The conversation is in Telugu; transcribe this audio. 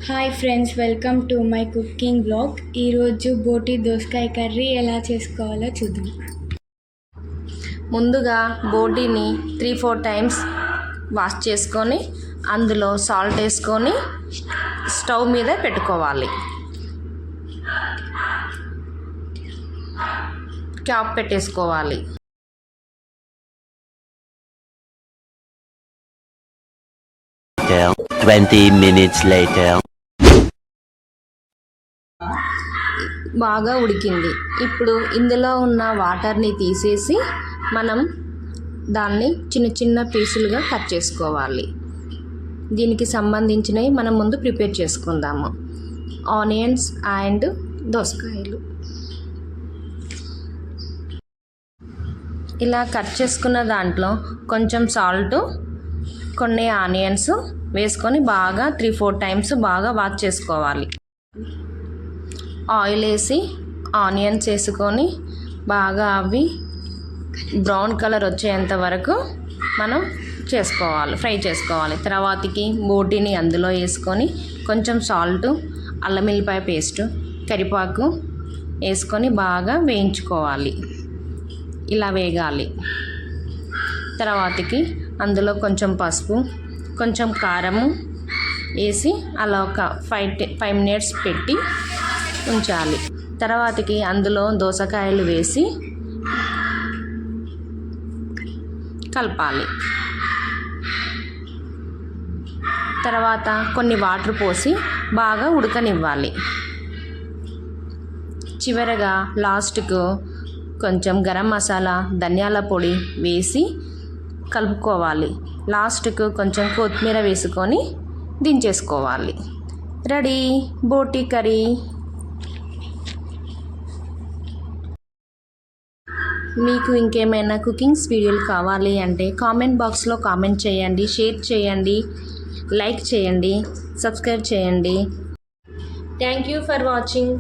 Hi friends, welcome to my cooking blog. ఈరోజు బోటి దోసకాయ కర్రీ ఎలా చేసుకోవాలో చూద్దాం. ముందుగా బోటీని 3-4 టైమ్స్ వాష్ చేసుకొని అందులో సాల్ట్ వేసుకొని స్టవ్ మీద పెట్టుకోవాలి. క్యాప్ పెట్టేసుకోవాలి. Till 20 minutes later. బాగా ఉడికింది. ఇప్పుడు ఇందులో ఉన్న వాటర్ని తీసేసి మనం దాన్ని చిన్న చిన్న పీసులుగా కట్ చేసుకోవాలి. దీనికి సంబంధించినవి మనం ముందు ప్రిపేర్ చేసుకుందాము. ఆనియన్స్ అండ్ దోసకాయలు ఇలా కట్ చేసుకున్న దాంట్లో కొంచెం సాల్ట్, కొన్ని ఆనియన్స్ వేసుకొని బాగా 3-4 టైమ్స్ బాగా వాష్ చేసుకోవాలి. ఆయిల్ వేసి ఆనియన్స్ వేసుకొని బాగా అవి బ్రౌన్ కలర్ వచ్చేంత వరకు మనం ఫ్రై చేసుకోవాలి. తర్వాతకి బోటీని అందులో వేసుకొని కొంచెం సాల్ట్, అల్లం వెల్లిపాయ పేస్ట్, కరివేపాకు వేసుకొని బాగా వేయించుకోవాలి. ఇలా వేగాలి. తర్వాతకి అందులో కొంచెం పసుపు, కొంచెం కారము వేసి అలా ఒక 5 మినిట్స్ పెట్టి ఉంచాలి. తర్వాతకి అందులో దోసకాయలు వేసి కలపాలి. తర్వాత కొన్ని వాటర్ పోసి బాగా ఉడకనివ్వాలి. చివరగా లాస్ట్కు కొంచెం గరం మసాలా, ధనియాల పొడి వేసి కలుపుకోవాలి. లాస్ట్కు కొంచెం కొత్తిమీర వేసుకొని దించేసుకోవాలి. రెడీ బోటీ కర్రీ. మీకు ఇంకేమైనా కుకింగ్స్ వీడియోలు కావాలి అంటే కామెంట్ బాక్స్లో కామెంట్ చేయండి, షేర్ చేయండి, లైక్ చేయండి, సబ్స్క్రైబ్ చేయండి. Thank you for watching.